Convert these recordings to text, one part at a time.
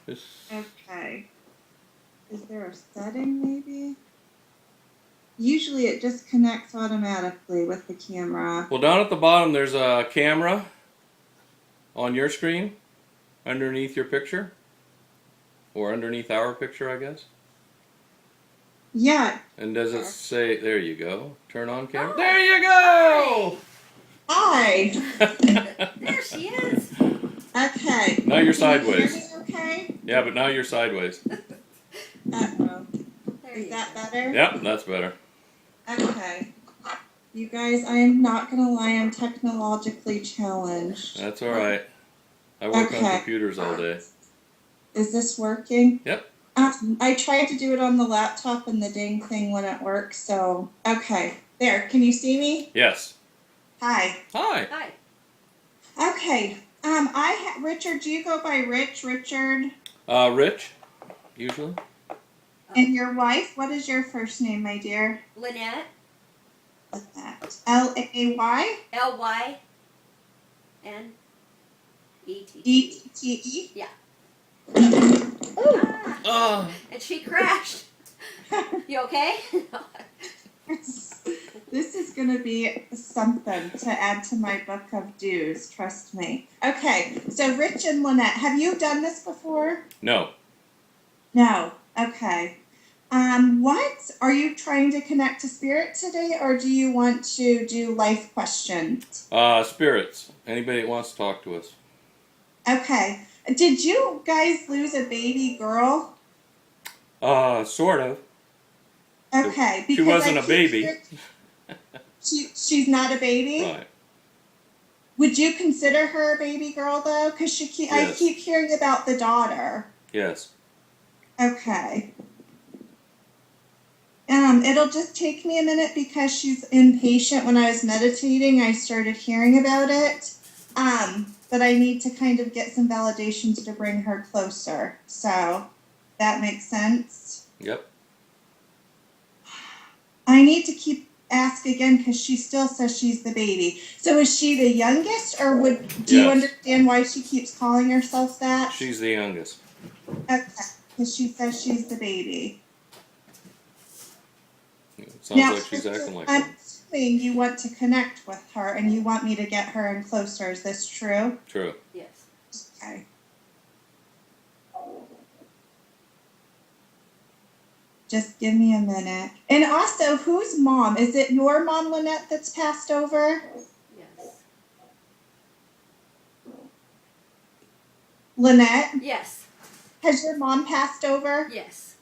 Just Okay. Is there a setting maybe? Usually it just connects automatically with the camera. well, down at the bottom there's a camera on your screen underneath your picture, or underneath our picture, I guess. Yeah. And does it say? There you go. Turn on camera. Oh. There you go. Hi. There she is. Okay. Now you're Can you hear sideways. me okay? Yeah, but now you're sideways. Uh-oh. There Is you that go. better? Yep, that's better. Okay. You guys, I am not going to lie, I'm technologically challenged. That's all right. I work on Okay. computers all day. Is this working? Yep. I tried to do it on the laptop and the dang thing wouldn't work, so. Okay. There. Can you see me? Yes. Hi. Hi. Hi. Okay. Richard, do you go by Richard? Rich. Usually. And your wife? What is your first name, my dear? Lynette. What's that? L-A-Y? L-Y-N-E-T. E-T-T-E? Yeah. Ooh. Ah, and she crashed. You okay? This is going to be something to add to my book of do's, trust me. Okay, so Rich and Lynette, have you done this before? No. No. Okay. What? Are you trying to connect to spirit today, or do you want to do life questions? Spirits. Anybody that wants to talk to us. Okay. Did you guys lose a baby girl? Sort of. Okay. She because wasn't I a baby. She's not a baby? Right. Would you consider her a baby girl, though? Because Yes. I keep hearing about the daughter. Yes. Okay. It'll just take me a minute because she's impatient. When I was meditating, I started hearing about it. But I need to kind of get some validations to bring her closer. So that makes sense. Yep. I need to ask again because she still says she's the baby. So is she the youngest, or do you Yes. understand why she keeps calling herself that? She's the youngest. Okay, because she says she's the baby. It sounds like she's sister, acting like I'm one. assuming you want to connect with her and you want me to get her in closer. Is this true? True. Yes. Okay. Just give me a minute. And also, whose mom? Is it your mom, Lynette, that's passed over? Yes. Lynette, Yes. has your mom passed over? Yes.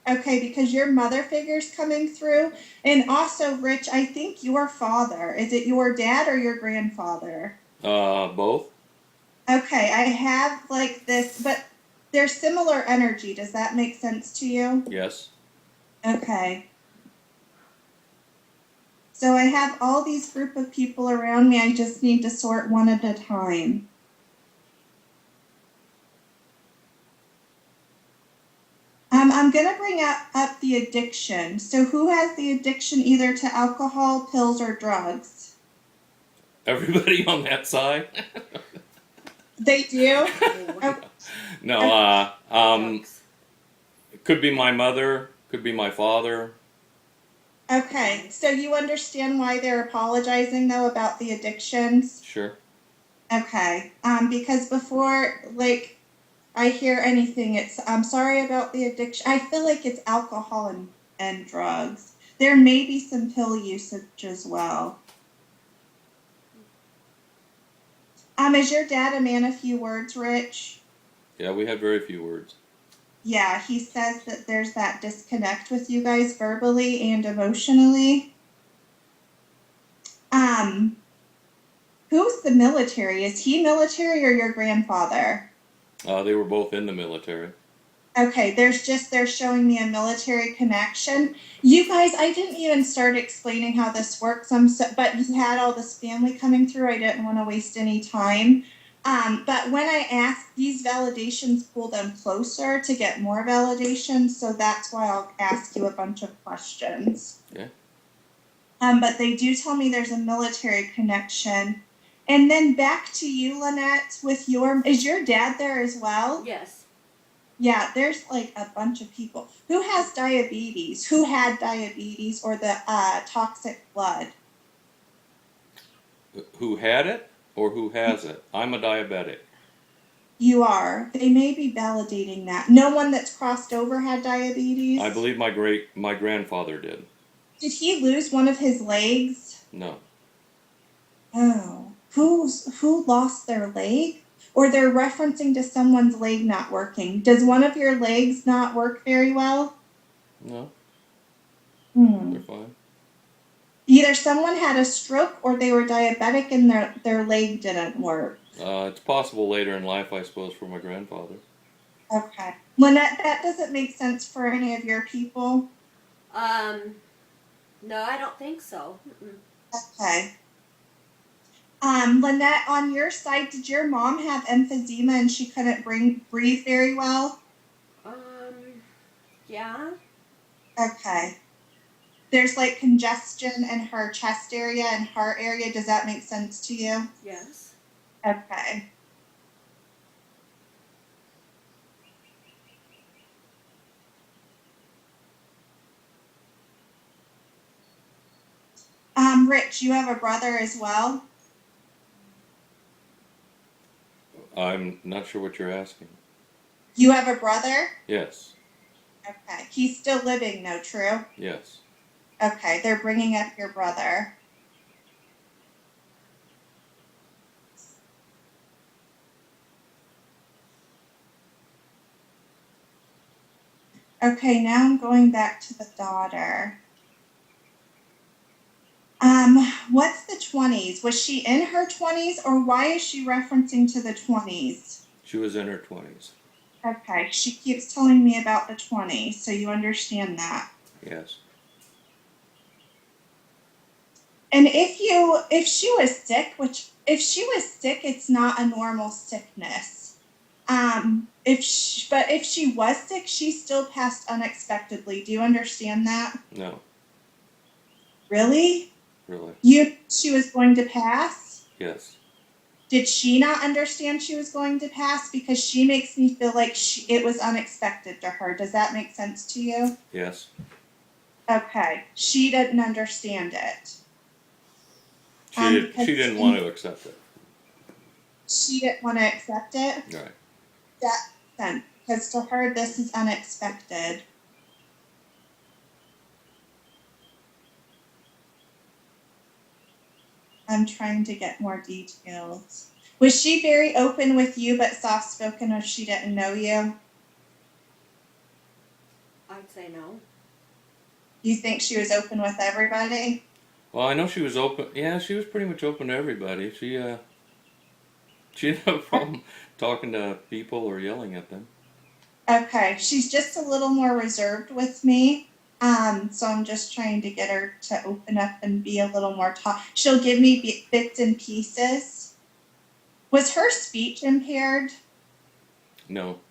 Okay, because your mother figure's coming through. And also, Rich, I think your father. Is it your dad or your grandfather? Both. Okay, I have like this, but they're similar energy. Does that make sense to you? Yes. Okay. So I have all these group of people around me. I just need to sort one at a time. I'm going to bring up the addiction. So who has the addiction either to alcohol, pills, or drugs? Everybody on that side. They do? No. Drugs. It could be my mother. Could be my father. Okay, so you understand why they're apologizing, though, about the addictions? Sure. Okay, because before, like, I hear anything, I'm sorry about the addiction. I feel like it's alcohol and drugs. There may be some pill usage as well. Is your dad a man of few words, Rich? Yeah, we had very few words. Yeah, he says that there's that disconnect with you guys verbally and emotionally. Who's the military? Is he military or your grandfather? They were both in the military. Okay, they're showing me a military connection. You guys, I didn't even start explaining how this works. But you had all this family coming through. I didn't want to waste any time. But when I ask, these validations pull them closer to get more validation. So that's why I'll ask you a bunch of questions. Okay. But they do tell me there's a military connection. And then back to you, Lynette, is your dad there as well? Yes. Yeah, there's like a bunch of people who has diabetes, who had diabetes or the toxic blood. Who had it or who has it? I'm a diabetic. You are. They may be validating that. No one that's crossed over had diabetes. I believe my grandfather did. Did he lose one of his legs? No. Oh, who lost their leg? Or they're referencing to someone's leg not working. Does one of your legs not work very well? No, Hmm. they're fine. Either someone had a stroke or they were diabetic and their leg didn't work. It's possible later in life, I suppose, for my grandfather. Okay. Lynette, that doesn't make sense for any of your people. No, I don't think so. Mm-mm. Okay. Lynette, on your side, did your mom have emphysema and she couldn't breathe very well? Yeah. Okay. There's like congestion in her chest area and heart area. Does that make sense to you? Yes. Okay. Rich, you have a brother as well? I'm not sure what you're asking. You have a brother? Yes. Okay. He's still living, though, true? Yes. Okay, they're bringing up your brother. Okay, now I'm going back to the daughter. What's the 20s? Was she in her 20s or why is she referencing to the 20s? She was in her 20s. Okay, she keeps telling me about the 20s, so you understand that. Yes. And if she was sick, it's not a normal sickness. If she was sick, she still passed unexpectedly. Do you understand that? No. Really? Really. She was going to pass? Yes. Did she not understand she was going to pass? Because she makes me feel like it was unexpected to her. Does that make sense to you? Yes. Okay. She didn't understand it. She didn't want to accept it. She didn't want to accept it? Right. That makes sense. Because to her, this is unexpected. I'm trying to get more details. Was she very open with you but soft spoken if she didn't know you? I'd say no. You think she was open with everybody? Well, I know she was open. Yeah, she was pretty much open to everybody. She didn't have a problem talking to people or yelling at them. Okay, she's just a little more reserved with me. So I'm just trying to get her to open up and be a little more She'll give me bits and pieces. Was her speech impaired? No.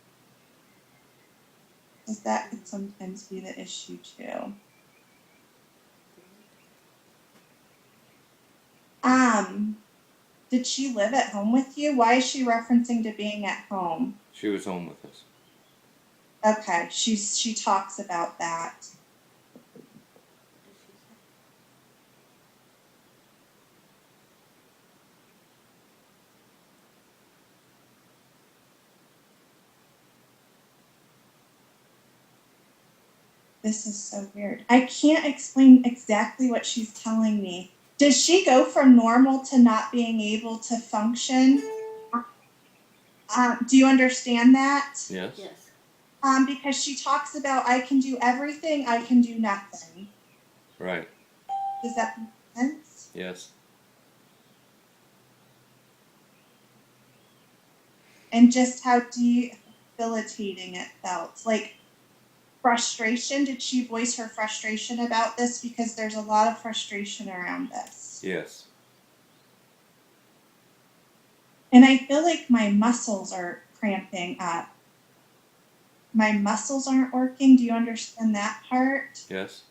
Because that could sometimes be the issue too. Did she live at home with you? Why is she referencing to being at home? She was home with us. Okay, she talks about that. This is so weird. I can't explain exactly what she's telling me. Does she go from normal to not being able to function? Do you understand that? Yes. Yes. Because she talks about I can do everything, I can do nothing. Right. Does that make sense? Yes. And just how debilitating it felt. Like frustration. Did she voice her frustration about this? Because there's a lot of frustration around this. Yes. And I feel like my muscles are cramping up. My muscles aren't working. Do you understand that part? Yes.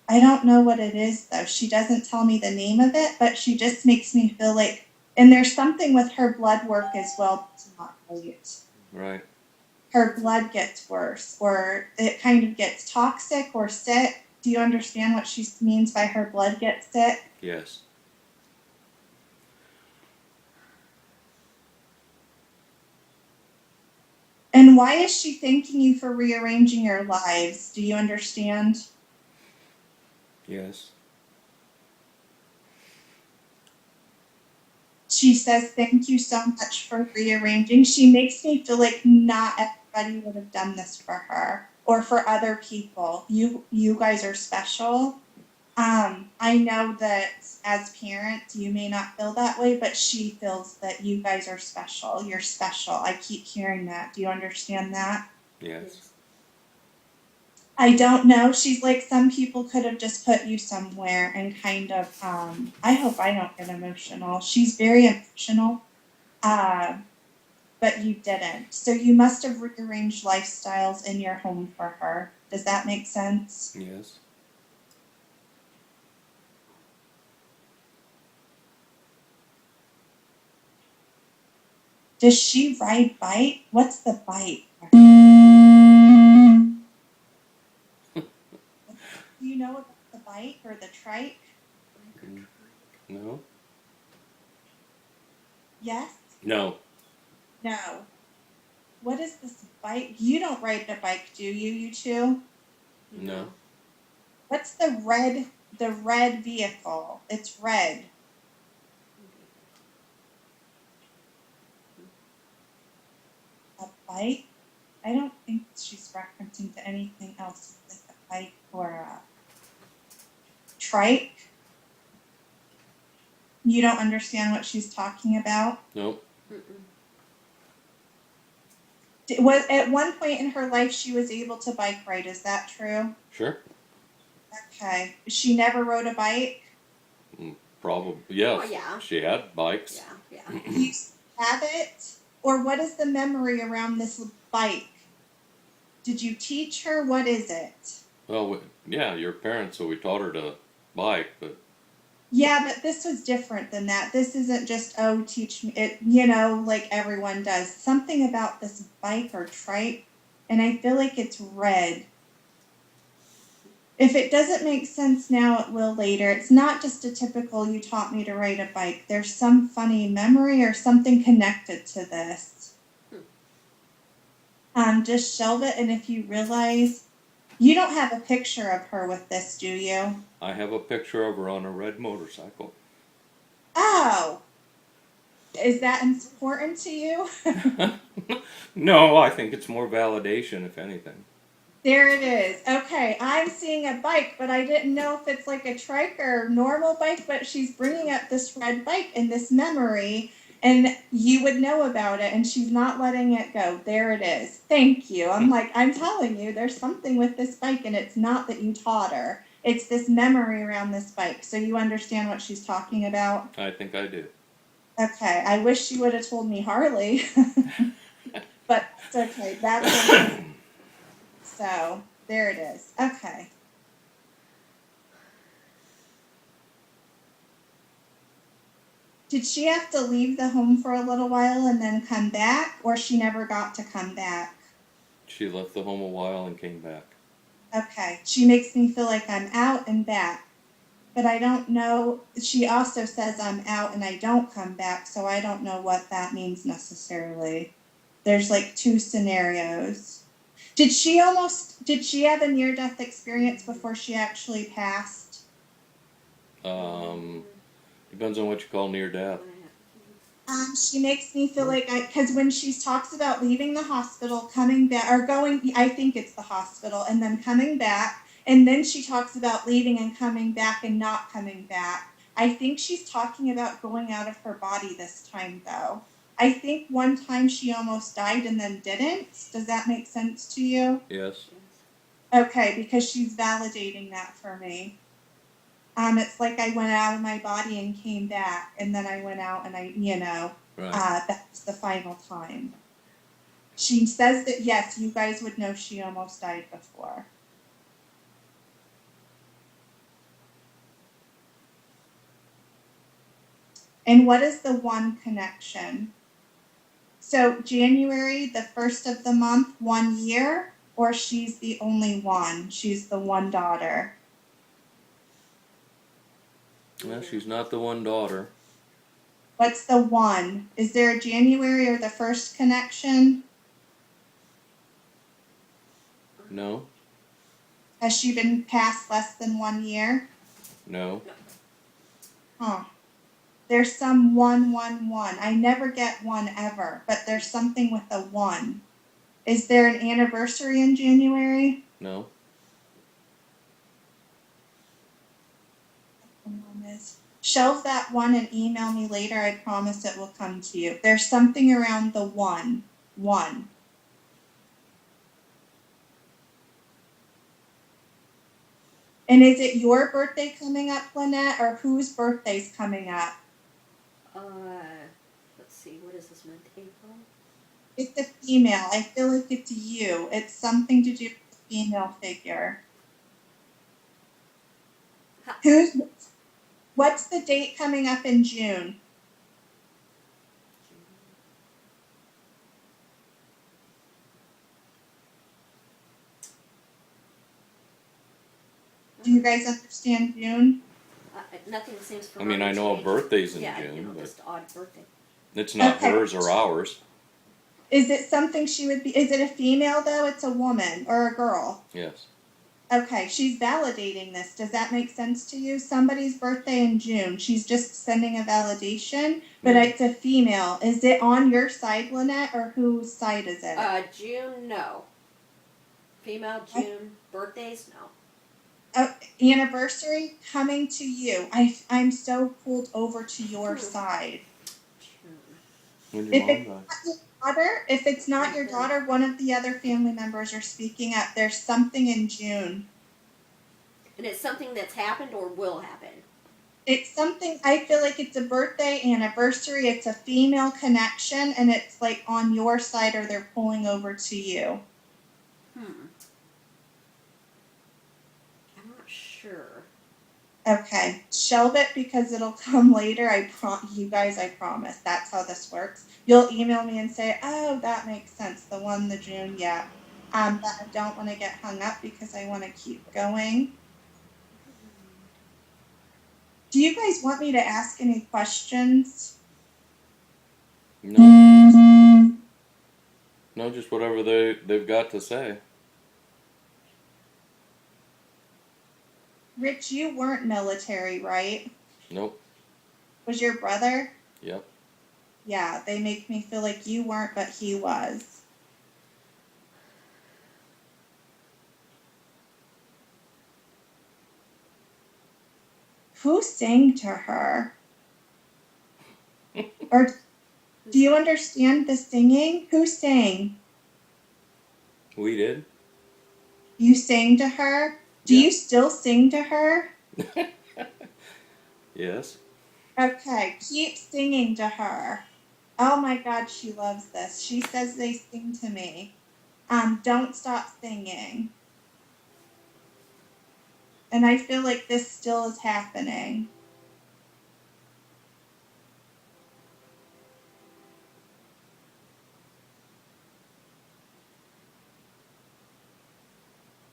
I don't know what it is though. She doesn't tell me the name of it, but she just makes me feel like And there's something with her blood work as well that's not right. Right. Her blood gets worse, or it kind of gets toxic or sick. Do you understand what she means by her blood gets sick? Yes. And why is she thanking you for rearranging your lives? Do you understand? Yes. She says, thank you so much for rearranging. She makes me feel like not everybody would have done this for her or for other people. You guys are special. I know that as parents, you may not feel that way, but she feels that you guys are special. You're special. I keep hearing that. Do you understand that? Yes. I don't know. She's like, some people could have just put you somewhere and kind of, I hope I don't get emotional. She's very emotional, but you didn't. So you must have rearranged lifestyles in your home for her. Does that make sense? Yes. Does she ride bike? What's the bike? Do you know about the bike or the trike? No. Yes? No. No. What is this bike? You don't ride the bike, do you, you two? No. What's the red vehicle? It's red. A bike? I don't think she's referencing to anything else like a bike or a trike. You don't understand what she's talking about? Nope. Was at one point in her life she was able to bike ride, is that true? Sure. Okay. She never rode a bike? Probably. Yes. Oh, yeah. She had bikes. Yeah. Do you have it? Or what is the memory around this bike? Did you teach her? What is it? Well, yeah, your parents, so we taught her to bike, but Yeah, but this was different than that. This isn't just, oh, teach me it, like everyone does. Something about this bike or trike, and I feel like it's red. If it doesn't make sense now, it will later. It's not just a typical, you taught me to ride a bike. There's some funny memory or something connected to this. Just shelve it, and if you realize, you don't have a picture of her with this, do you? I have a picture of her on a red motorcycle. Oh! Is that important to you? No, I think it's more validation, if anything. There it is. Okay, I'm seeing a bike, but I didn't know if it's like a trike or normal bike, but she's bringing up this red bike in this memory, and you would know about it, and she's not letting it go. There it is. Thank you. I'm like, I'm telling you, there's something with this bike, and it's not that you taught her. It's this memory around this bike. So you understand what she's talking about? I think I do. Okay, I wish she would have told me Harley, but it's okay. That's okay. So there it is. Okay. Did she have to leave the home for a little while and then come back, or she never got to come back? She left the home a while and came back. Okay. She makes me feel like I'm out and back. But I don't know. She also says I'm out and I don't come back, so I don't know what that means necessarily. There's like two scenarios. Did she have a near-death experience before she actually passed? Depends on what you call near death. She makes me feel like because when she talks about leaving the hospital, coming back, or going, I think it's the hospital, and then coming back, and then she talks about leaving and coming back and not coming back. I think she's talking about going out of her body this time, though. I think one time she almost died and then didn't. Does that make sense to you? Yes. Okay, because she's validating that for me. It's like I went out of my body and came back, and then I went out and Right. that's the final time. She says that, yes, you guys would know she almost died before. And what is the one connection? So January, the first of the month, 1 year, or she's the only one? She's the one daughter. No, she's not the one daughter. What's the one? Is there a January or the first connection? No, Has she been past less than 1 year? no. Huh. There's some 111. I never get one ever, but there's something with a 1. Is there an anniversary in January? No. Shelve that 1 and email me later. I promise it will come to you. There's something around the 1. 1. And is it your birthday coming up, Lynette, or whose birthday's coming up? Let's see, what is this month? April? It's a female. I feel like it's you. It's something to do with the female figure. What's the date coming up in June? Do you guys understand June? Nothing seems I mean, I know a birthday's in yeah, June, but just odd birthday. it's not Okay. hers or ours. Is it something she would be? Is it a female though? It's a woman or a girl? Yes. Okay, she's validating this. Does that make sense to you? Somebody's birthday in June. She's just sending a validation, but it's a female. Is it on your side, Lynette, or whose side is it? June, no. Female June. Birthdays, no. Anniversary coming to you. I'm so pulled over to your side. When If your it's mom died. not your daughter, if it's not your daughter, one of the other family members are speaking up. There's something in June. And it's something that's happened or will happen. It's something, I feel like it's a birthday, anniversary, it's a female connection, and it's like on your side or they're pulling over to you. I'm not sure. Okay, shelve it because it'll come later. You guys, I promise. That's how this works. You'll email me and say, oh, that makes sense. The one, the June, yeah. But I don't want to get hung up because I want to keep going. Do you guys want me to ask any questions? No. No, just whatever they've got to say. Rich, you weren't military, right? Nope. Was your brother? Yep. Yeah, they make me feel like you weren't, but he was. Who sang to her? Or do you understand the singing? Who sang? We did. You sang to her? Do Yeah. you still sing to her? Yes. Okay, keep singing to her. Oh my God, she loves this. She says they sing to me. Don't stop singing. And I feel like this still is happening.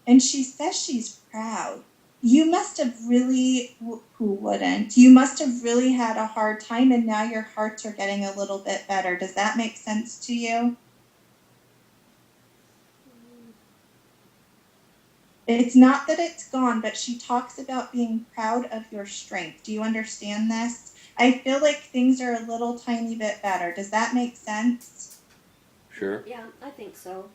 And she says she's proud. You must have really, who wouldn't? You must have really had a hard time and now your hearts are getting a little bit better. Does that make sense to you? It's not that it's gone, but she talks about being proud of your strength. Do you understand this? I feel like things are a little tiny bit better. Does that make sense? Sure. Yeah, I think so.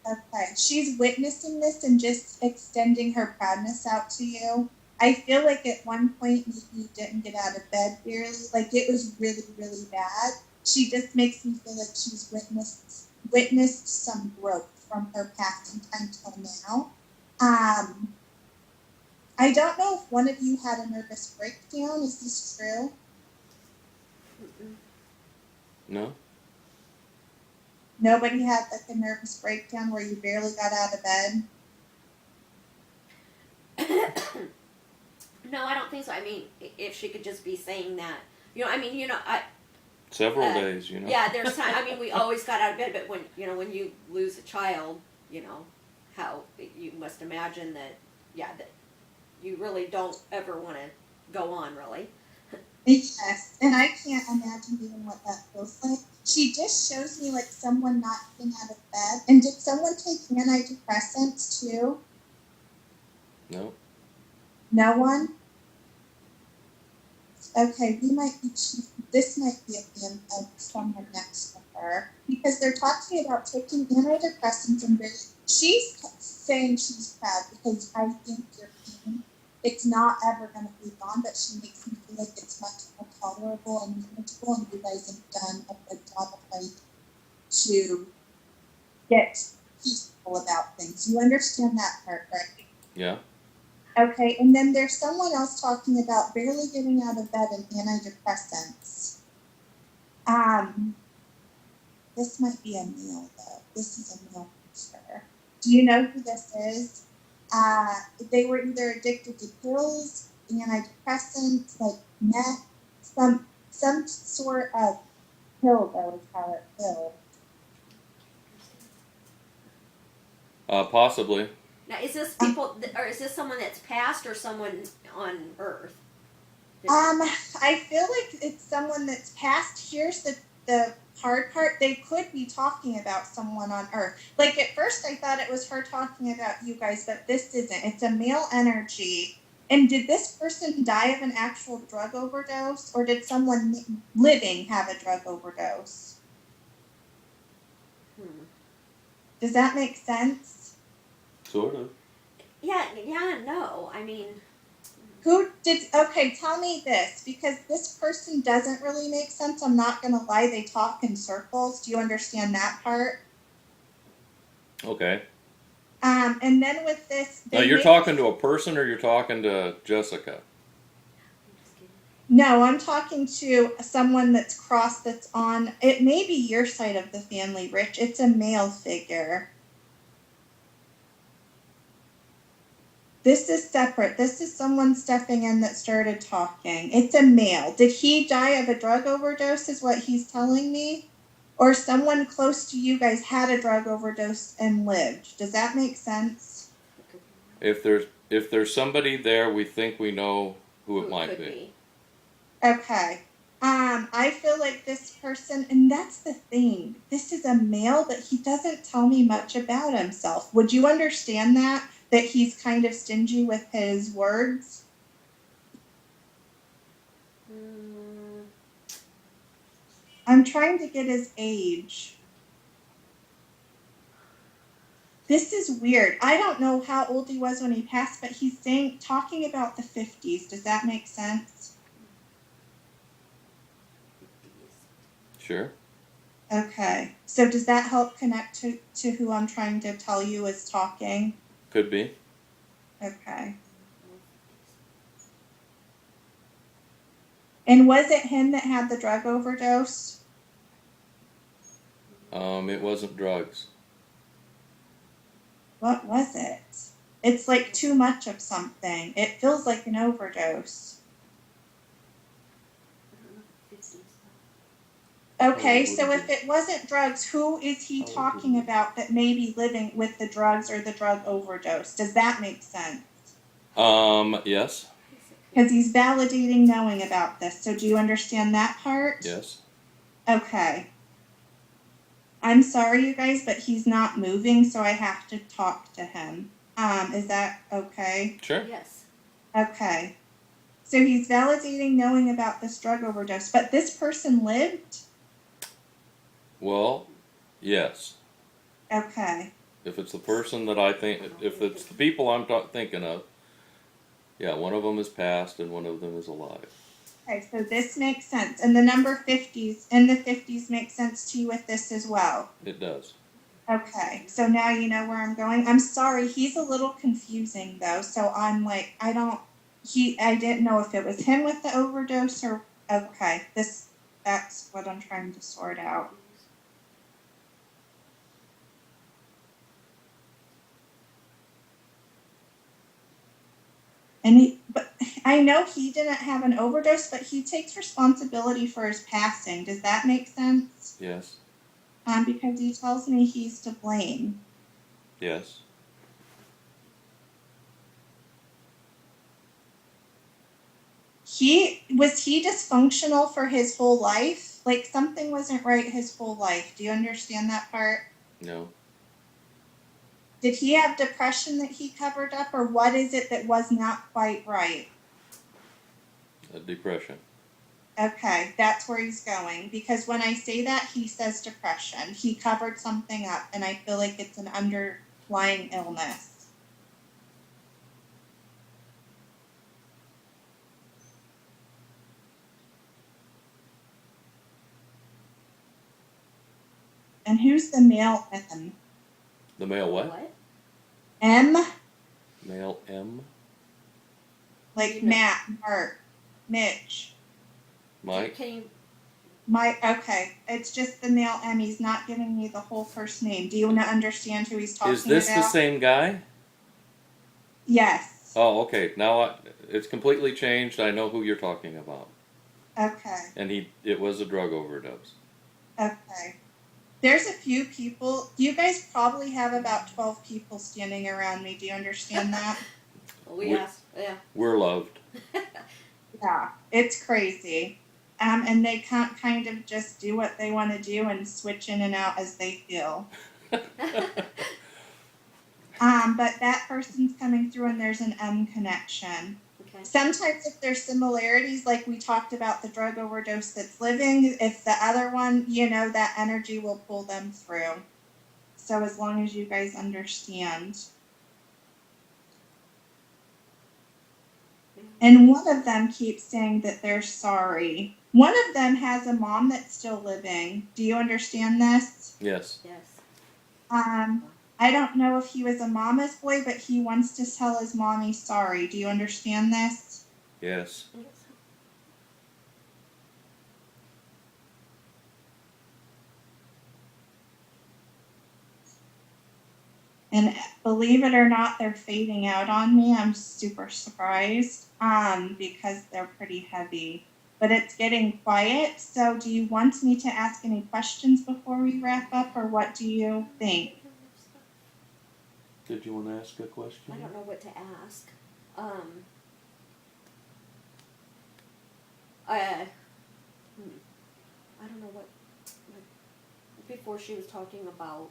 Okay. She's witnessing this and just extending her proudness out to you. I feel like at one point maybe you didn't get out of bed barely. Like it was really, really bad. She just makes me feel like she's witnessed some growth from her past and time till now. I don't know if one of you had a nervous breakdown. Is this true? No. Nobody had like a nervous breakdown where you barely got out of bed? No, I don't think so. I mean, if she could just be saying that You know, I mean, Several days, yeah, there's time. I mean, we always got out of bed, but when you lose a child, how you must imagine that, yeah, that you really don't ever want to go on, really. Yes, and I can't imagine even what that feels like. She just shows me like someone not getting out of bed. And did someone take antidepressants too? No. No one? Okay, this might be a fan of someone next to her because they're talking about taking antidepressants and she's saying she's proud because I think your pain, it's not ever going to be gone, but she makes me feel like it's much more tolerable and manageable, and you guys have done a good job of like to get peaceful about things. You understand that part, right? Yeah. Okay, and then there's someone else talking about barely getting out of bed and antidepressants. This might be a male though. This is a male for sure. Do you know who this is? They were either addicted to pills, antidepressants, like meth, some sort of pill though is how it feels. Possibly. Now, is this people, or is this someone that's passed, or someone on Earth? I feel like it's someone that's passed. Here's the hard part. They could be talking about someone on Earth. Like at first I thought it was her talking about you guys, but this isn't. It's a male energy. And did this person die of an actual drug overdose, or did someone living have a drug overdose? Does that make sense? Sort of. Yeah, no. I mean, okay, tell me this, because this person doesn't really make sense. I'm not going to lie. They talk in circles. Do you understand that part? Okay. And then with this... Now, you're talking to a person or you're talking to Jessica? No, I'm talking to someone that's crossed, that's on... It may be your side of the family, Rich. It's a male figure. This is separate. This is someone stepping in that started talking. It's a male. Did he die of a drug overdose is what he's telling me? Or someone close to you guys had a drug overdose and lived. Does that make sense? If there's somebody there, we think we know who it might be. Okay. I feel like this person, and that's the thing. This is a male, but he doesn't tell me much about himself. Would you understand that? That he's kind of stingy with his words? I'm trying to get his age. This is weird. I don't know how old he was when he passed, but he's talking about the 50s. Does that make sense? Sure. Okay. So does that help connect to who I'm trying to tell you is talking? Could be. Okay. And was it him that had the drug overdose? It wasn't drugs. What was it? It's like too much of something. It feels like an overdose. Okay, so if it wasn't drugs, who is he talking about that may be living with the drugs or the drug overdose? Does that make sense? Yes. Because he's validating knowing about this. So do you understand that part? Yes. Okay. I'm sorry, you guys, but he's not moving, so I have to talk to him. Is that okay? Sure. Yes. Okay. So he's validating knowing about this drug overdose, but this person lived? Well, yes. Okay. If it's the person that I think, if it's the people I'm thinking of, yeah, one of them is passed and one of them is alive. Okay, so this makes sense. And the number 50s and the 50s makes sense to you with this as well? It does. Okay, so now you know where I'm going. I'm sorry, he's a little confusing though, so I'm like, I didn't know if it was him with the overdose or, okay, that's what I'm trying to sort out. But I know he didn't have an overdose, but he takes responsibility for his passing. Does that make sense? Yes. Because he tells me he's to blame. Yes. Was he dysfunctional for his whole life? Like something wasn't right his whole life. Do you understand that part? No. Did he have depression that he covered up, or what is it that was not quite right? Depression. Okay, that's where he's going. Because when I say that, he says depression. He covered something up, and I feel like it's an underlying illness. And who's the male M? The male what? What? M? Male M. Like You know- Matt, Mark, Mitch. Mike. Can you? Okay, it's just the male M. He's not giving me the whole first name. Do you want to understand who he's talking Is this about? the same guy? Yes. Oh, okay. Now it's completely changed. I know who you're talking about. Okay. And it was a drug overdose. Okay. There's a few people. You guys probably have about 12 people standing around me. Do you understand that? Well, we We- asked. Yeah. We're loved. Yeah. It's crazy. And they can't kind of just do what they want to do and switch in and out as they feel. But that person's coming through and there's an M connection. Okay. Sometimes if there's similarities, like we talked about the drug overdose that's living, if the other one, that energy will pull them through. So as long as you guys understand. And one of them keeps saying that they're sorry. One of them has a mom that's still living. Do you understand this? Yes. Yes. I don't know if he was a mama's boy, but he wants to tell his mommy sorry. Do you understand this? Yes. Yes. And believe it or not, they're fading out on me. I'm super surprised because they're pretty heavy. But it's getting quiet. So do you want me to ask any questions before we wrap up, or what do you think? Did you want to ask a question? I don't know what to ask. I don't know what. Before she was talking about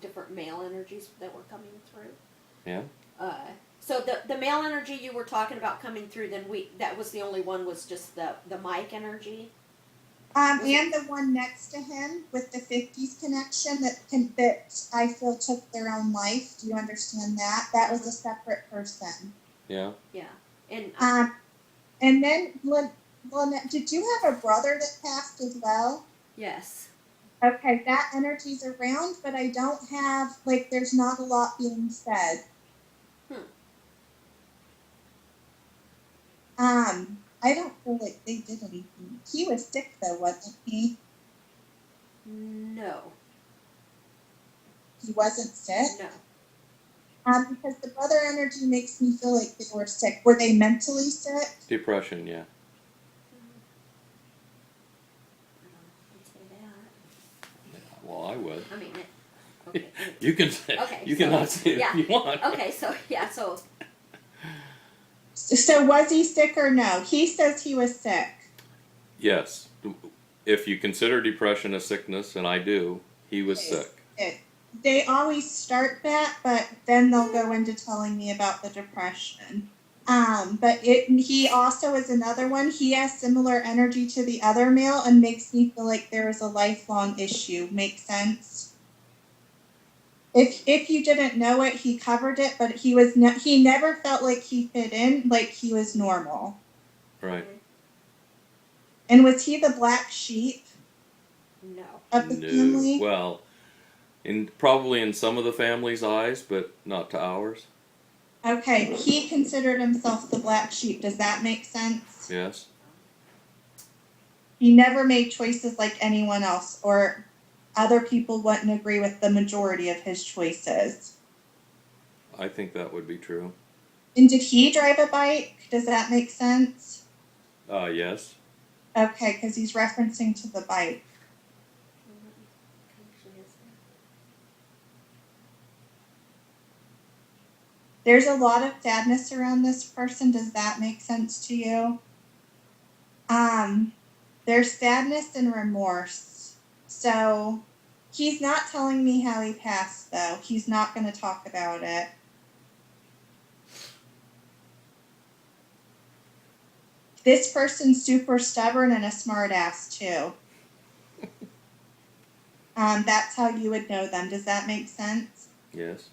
different male energies that were coming through. Yeah. So the male energy you were talking about coming through, then that was the only one, was just the Mike energy. And the one next to him with the 50s connection that I feel took their own life. Do you understand that? That was a separate person. Yeah. Yeah. And And then, Lynette, did you have a brother that passed as well? yes. Okay, that energy's around, but I don't have, there's not a lot being said. I don't feel like they did anything. He was sick though, wasn't he? No. He wasn't sick? No. Because the brother energy makes me feel like they were sick. Were they mentally sick? Depression. Yeah. Well, I would. I mean, okay. You can say. Okay, You so- cannot say it yeah. if you want. Okay, so yeah, so So was he sick or no? He says he was sick. Yes. If you consider depression a sickness, and I do, he was sick. They always start that, but then they'll go into telling me about the depression. But he also is another one. He has similar energy to the other male and makes me feel like there is a lifelong issue. Make sense? If you didn't know it, he covered it, but he never felt like he fit in, like he was normal. Right. And was he the black sheep no. of the family? Well, probably in some of the family's eyes, but not to ours. Okay, he considered himself the black sheep. Does that make sense? Yes. He never made choices like anyone else, or other people wouldn't agree with the majority of his choices. I think that would be true. And did he drive a bike? Does that make sense? Yes. Okay, because he's referencing to the bike. There's a lot of sadness around this person. Does that make sense to you? There's sadness and remorse. So he's not telling me how he passed, though. He's not going to talk about it. This person's super stubborn and a smartass too. That's how you would know them. Does that make sense? Yes.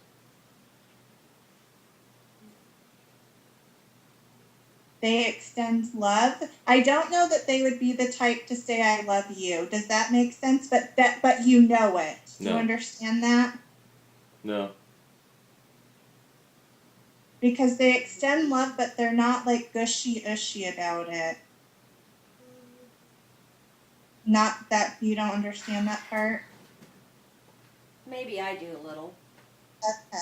They extend love. I don't know that they would be the type to say "I love you." Does that make sense? But you know it. Do you No. understand that? No. Because they extend love, but they're not like gushy about it. Not that you don't understand that part. Maybe I do a little. Okay.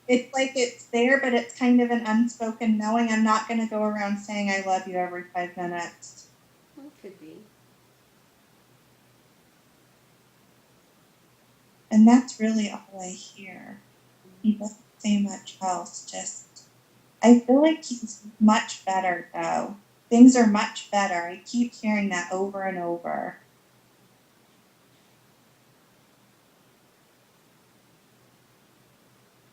It's like it's there, but it's kind of an unspoken knowing. I'm not going to go around saying "I love you" every 5 minutes. Could be. And that's really all I hear. He doesn't say much else. Just, I feel like he's much better, though. Things are much better. I keep hearing that over and over.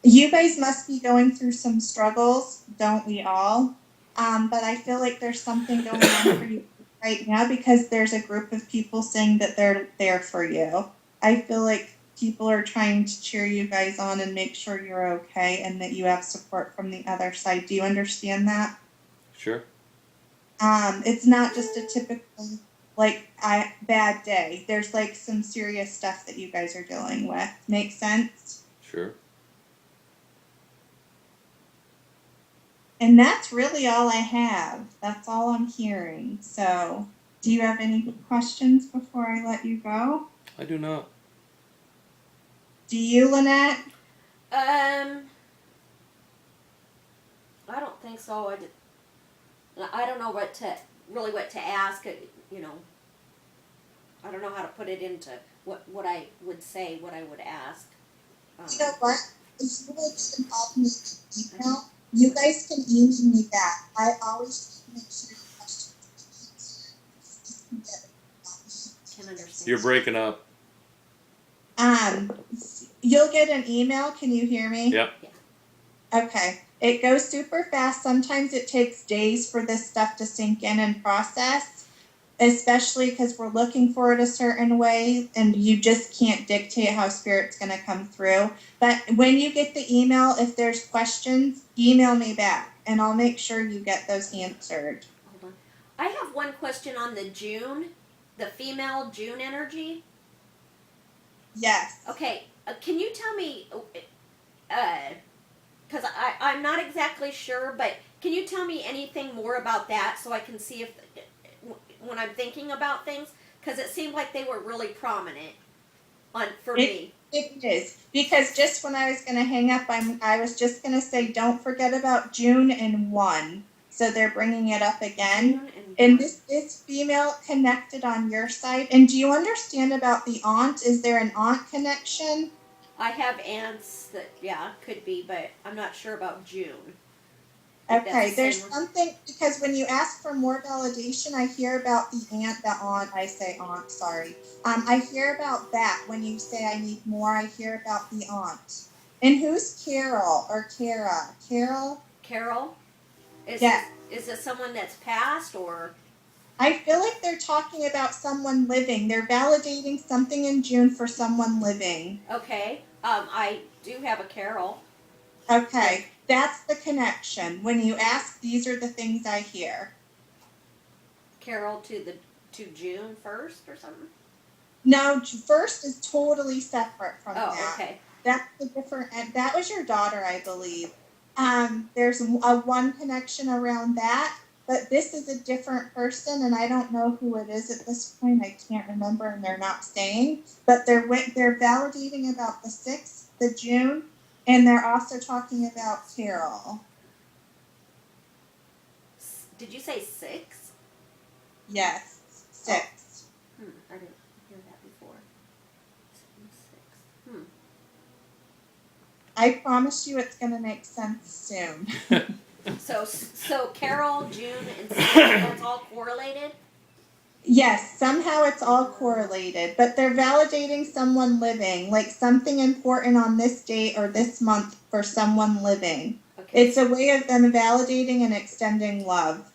You guys must be going through some struggles, don't we all? But I feel like there's something going on for you right now because there's a group of people saying that they're there for you. I feel like people are trying to cheer you guys on and make sure you're okay and that you have support from the other side. Do you understand that? Sure. It's not just a typical bad day. There's like some serious stuff that you guys are dealing with. Make sense? Sure. And that's really all I have. That's all I'm hearing. So, do you have any questions before I let you go? I do not. Do you, Lynette? I don't think so. I don't know what to ask. You know, I don't know how to put it into what I would say, what I would ask. You know what? If you would involve me in email, you guys can email me back. I always make sure your questions Can understand. You're breaking up. You'll get an email. Can you hear me? Yep. Okay. It goes super fast. Sometimes it takes days for this stuff to sink in and process, especially because we're looking for it a certain way and you just can't dictate how spirit's going to come through. But when you get the email, if there's questions, email me back and I'll make sure you get those answered. Hold on. I have one question on the female June energy. Yes. Okay, can you tell me, because I'm not exactly sure, but can you tell me anything more about that so I can see if, when I'm thinking about things, because it seemed like they were really prominent for me. It is, because just when I was going to hang up, I was just going to say, don't forget about June and 1. So they're bringing it up again. And this is female connected on your side. And do you understand about the aunt? Is there an aunt connection? I have aunts that, yeah, could be, but I'm not sure about June. Okay, there's something, because when you ask for more validation, I hear about I hear about that. When you say I need more, I hear about the aunt. And who's Carol or Kara? Carol? Carol? Yeah. Is it someone that's passed or? I feel like they're talking about someone living. They're validating something in June for someone living. Okay. I do have a Carol. Okay. That's the connection. When you ask, these are the things I hear. Carol to June 1st or something? No, first is totally separate from that. Oh, okay. That's the different. That was your daughter, I believe. There's a one connection around that, but this is a different person, and I don't know who it is at this point. I can't remember, and they're not saying. But they're validating about the 6th, the June, and they're also talking about Carol. did you say 6? Yes, 6. I didn't hear that before. 6. I promise you it's gonna make sense soon. So Carol, June, and 6, that's all correlated? Yes, somehow it's all correlated, but they're validating someone living, like something important on this date or this month for someone living. Okay. It's a way of them validating and extending love.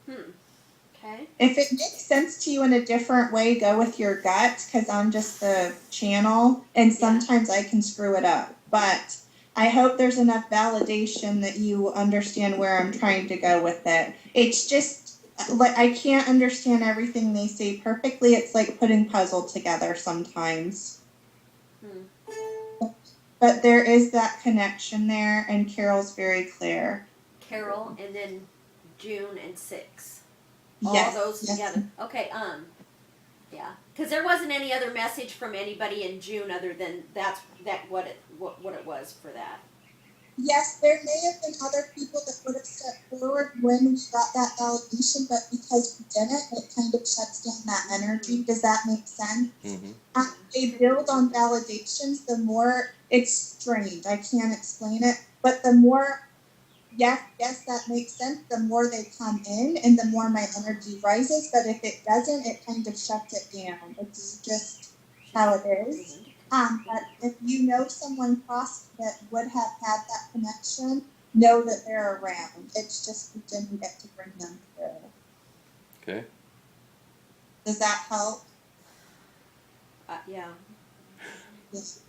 Okay. If it makes sense to you in a different way, go with your gut, because I'm just the channel, and sometimes I can screw it up. But I hope there's enough validation that you understand where I'm trying to go with it. It's just like I can't understand everything they say perfectly. It's like putting puzzle together sometimes. But there is that connection there, and Carol's very clear. Carol, and then June and 6. All Yes, those yes. together. Okay, yeah. Because there wasn't any other message from anybody in June other than what it was for that. Yes, there may have been other people that would have stepped forward when we got that validation, but because we didn't, it kind of shuts down that energy. Does that make sense? Mm-hmm. They build on validations, the more it's strange. I can't explain it, but the more, yes, that makes sense, the more they come in and the more my energy rises. But if it doesn't, it kind of shuts it down. It's just how it is. But if you know someone that would have had that connection, know that they're around. It's just we didn't get to bring them through. Okay. Does that help? Yeah. Yes.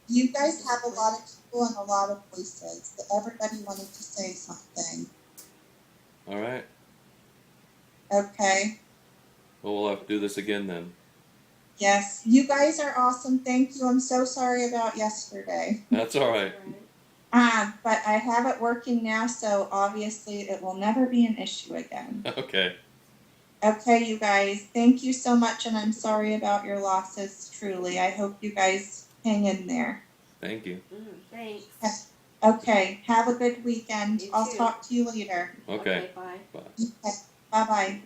You guys have a lot of people and a lot of voices. Everybody wanted to say something. All right. Okay. Well, we'll have to do this again then. Yes. You guys are awesome. Thank you. I'm so sorry about yesterday. That's all right. But I have it working now, so obviously it will never be an issue again. Okay. Okay, you guys. Thank you so much, and I'm sorry about your losses, truly. I hope you guys hang in there. Thank you. Thanks. Okay. Have a good weekend. You I'll too. talk to you later. Okay. Bye. Bye. Okay. Bye-bye.